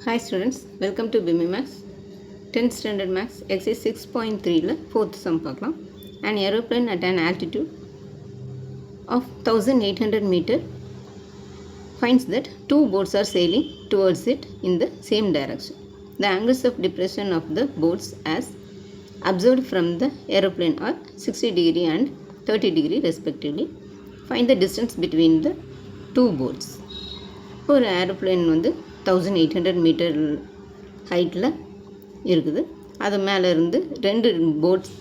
Hi students, welcome to BIMI Max. 10th Standard Max Exercise 6.3 4th sum பார்க்கலாம். An aeroplane at an altitude of 1800 meter finds that two boats are sailing towards it in the same direction. The angles of depression of the boats as observed from the aeroplane are 60 degree and 30 degree respectively. Find the distance between the two boats. ஒரு aeroplane வந்து 1800 metre ஹைட்டில் இருக்குது. அது மேலே இருந்து ரெண்டு bots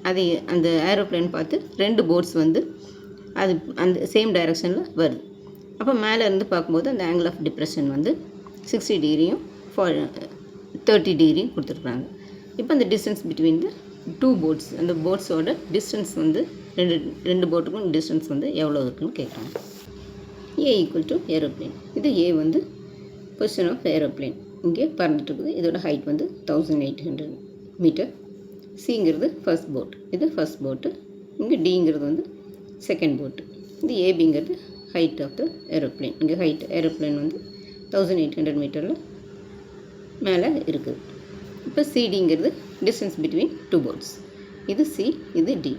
அதை அந்த ஏரோப்ளேன் பார்த்து ரெண்டு போட்ஸ் வந்து அது அந்த சேம் டைரெக்ஷனில் வருது. அப்போ மேலே இருந்து பார்க்கும்போது அந்த ஆங்கிள் ஆஃப் டிப்ரெஷன் வந்து 60 டிகிரியும் 30 டிகிரியும் கொடுத்துருக்குறாங்க. இப்போ அந்த distance between the two boats, அந்த போட்ஸோட டிஸ்டன்ஸ் வந்து ரெண்டு போட்டுக்கும் டிஸ்டன்ஸ் வந்து எவ்வளோ இருக்குன்னு கேட்குறாங்க. A equal to aeroplane. இது A வந்து பொசிஷன் ஆஃப் ஏரோப்ளேன் இங்கே பறந்துட்டுருக்குது. இதோட ஹைட் வந்து 1800 மீட்டர். சிங்கிறது ஃபர்ஸ்ட் போட், இது ஃபர்ஸ்ட் போட்டு. இங்கே டிங்கிறது வந்து செகண்ட் போட்டு. இது ஏபிங்கிறது ஹைட் ஆஃப் த ஏரோப்ளேன். இங்கே ஹைட் ஏரோப்ளேன் வந்து 1800 மீட்டரில் மேலே இருக்குது. இப்போ சிடிங்கிறது டிஸ்டன்ஸ் பிட்வீன் டூ போட்ஸ். இது சி, இது டி.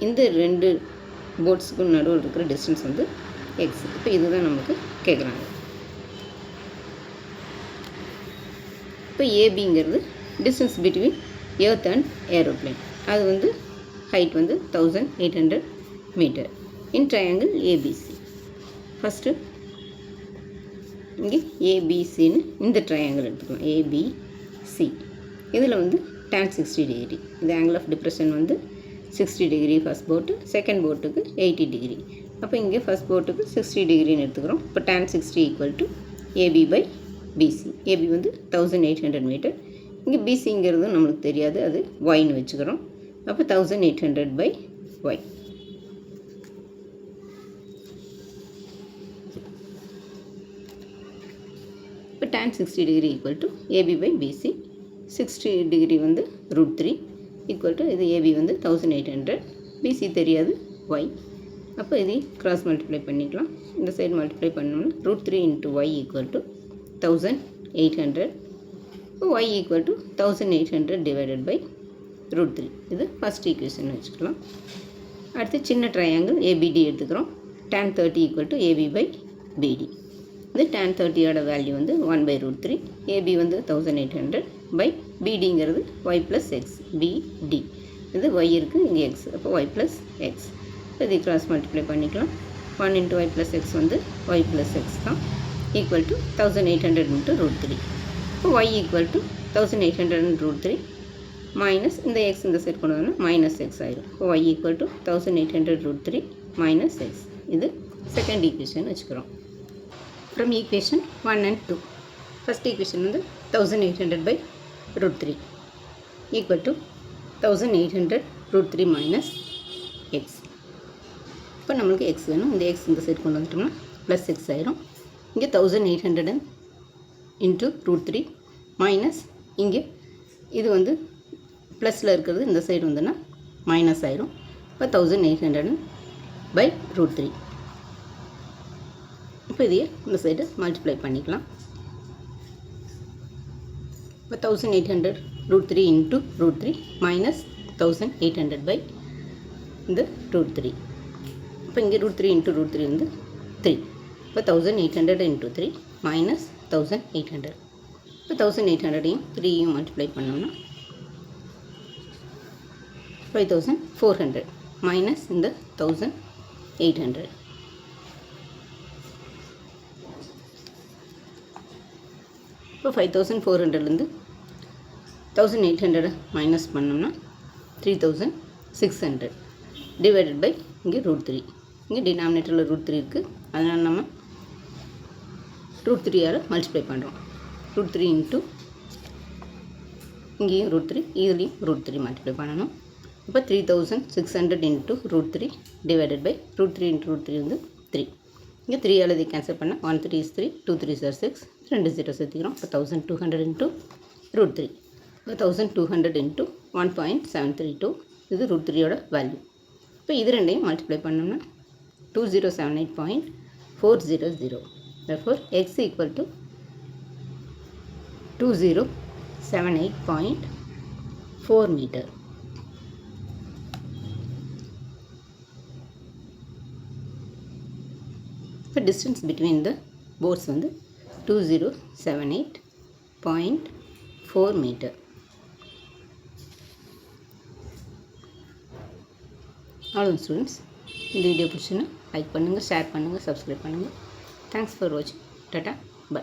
இந்த ரெண்டு போட்ஸுக்கும் நடுவில் இருக்கிற டிஸ்டன்ஸ் வந்து எக்ஸ். இப்போ இதுதான் நமக்கு கேட்குறாங்க. இப்போ ஏபிங்கிறது distance between earth and aeroplane. அது வந்து ஹைட் வந்து 1800 metre in triangle ABC. First இங்கே ஏபிசின்னு இந்த ட்ரையாங்கிள் எடுத்துக்கலாம். ஏபிசி இதில் வந்து tan 60 டிகிரி. இந்த ஆங்கிள் ஆஃப் டிப்ரெஷன் வந்து 60 டிகிரி ஃபஸ்ட் போட்டு, செகண்ட் போட்டுக்கு 80 டிகிரி. அப்போ இங்கே ஃபஸ்ட் போட்டுக்கு 60 டிகிரின்னு எடுத்துக்கிறோம். இப்போ tan 60 equal to AB by BC. AB வந்து 1800 மீட்டர். இங்கே பிசிங்கிறது நம்மளுக்கு தெரியாது, அது ஒய்னு வச்சுக்கிறோம். அப்போ 1800 பை ஒய். இப்போ tan 60 degree equal to AB by BC. 60 degree வந்து √3 ஈக்குவல் டு இது ஏபி வந்து 1800, பிசி தெரியாது, ஒய். அப்போ இதை கிராஸ் மல்டிப்ளை பண்ணிக்கலாம். இந்த சைடு மல்டிப்ளை பண்ணோம்னா √3 இன்ட்டு ஒய் ஈக்குவல் டு 1800. இப்போ Y equal to 1800 divided by √3. இது ஃபஸ்ட் ஈக்குவேஷன் வச்சுக்கலாம். அடுத்து சின்ன ட்ரையாங்கிள் ஏபிடி எடுத்துக்கிறோம். tan 30 equal to AB by BD. இது tan 30யோட வேல்யூ வந்து 1/√3. ஏபி வந்து 1800 பை பிடிங்கிறது ஒய் ப்ளஸ் எக்ஸ். பிடி இது ஒய் இருக்குது, இங்கே எக்ஸ். அப்போ ஒய் ப்ளஸ் எக்ஸ். இதை கிராஸ் மல்டிப்ளை பண்ணிக்கலாம். 1 இன்ட்டு ஒய் ப்ளஸ் எக்ஸ் வந்து ஒய் ப்ளஸ் எக்ஸ் தான், ஈக்குவல் டு 1800 இன்ட்டு √3. இப்போ ஒய் ஈக்குவல் டு 1800 √3 மைனஸ் இந்த எக்ஸ் இந்த சைட் கொண்டு வந்தோம்னா மைனஸ் எக்ஸ் ஆயிடும். இப்போ Y equal to 1800 √3 minus X. இது செகண்ட் ஈக்குவேஷன் வச்சுக்கிறோம். From equation 1 and 2. First equation வந்து 1800 by √3 equal to 1800 √3 minus X. இப்போ நம்மளுக்கு எக்ஸ் வேணும். இந்த எக்ஸ் இந்த சைடு கொண்டு வந்துட்டோம்னா ப்ளஸ் எக்ஸ் ஆயிரும். இங்கே 1800 இன்ட்டு √3 மைனஸ் இங்கே இது வந்து ப்ளஸில் இருக்கிறது இந்த சைடு வந்துன்னா மைனஸ் ஆயிரும். இப்போ 1800 பை √3. இப்போ இதையே இந்த சைடு மல்டிப்ளை பண்ணிக்கலாம். இப்போ 1800 √3 இன்ட்டு √3 மைனஸ் 1800 பை இந்த √3. இப்போ இங்கே √3 இன்ட்டு √3 வந்து 3. இப்போ 1800 இன்ட்டு 3 மைனஸ் 1800. இப்போ 1800ஐயும் 3யும் மல்டிப்ளை பண்ணோம்னா 5400 மைனஸ் இந்த 1800. இப்போ 5400லேருந்து 1800 மைனஸ் பண்ணோம்னா 3600 டிவைடட் பை இங்கே √3. இங்கே டினாமினேட்டரில் √3 இருக்குது, அதனால் நம்ம √3ஆல் மல்டிப்ளை பண்ணுறோம். √3 இன்ட்டு இங்கேயும் √3, இதுலேயும் √3 மல்டிப்ளை பண்ணணும். இப்போ 3600 இன்ட்டு √3 டிவைடட் பை √3 இன்ட்டு √3 வந்து 3. இங்கே 3ஆல் இதை கேன்சல் பண்ணால் 1 3 is 3, 2 3 are 6, 2 0 சேர்த்துக்கிறோம். இப்போ 1200 இன்ட்டு √3. இப்போ 1200 இன்ட்டு 1.732. இது √3யோட வேல்யூ. இப்போ இது ரெண்டையும் மல்டிப்ளை பண்ணோம்னா 2078.400. Therefore, x equal to 2078.4 meter. இப்போ டிஸ்டன்ஸ் பிட்வீன் த போர்ட்ஸ் வந்து 2078.4 மீட்டர். அவ்வளோ ஸ்டூடெண்ட்ஸ், இந்த வீடியோ பிடிச்சுன்னா லைக் பண்ணுங்கள், ஷேர் பண்ணுங்கள், சப்ஸ்கிரைப் பண்ணுங்கள். தேங்க்ஸ் ஃபார் வாட்சிங். டாட்டா, பை.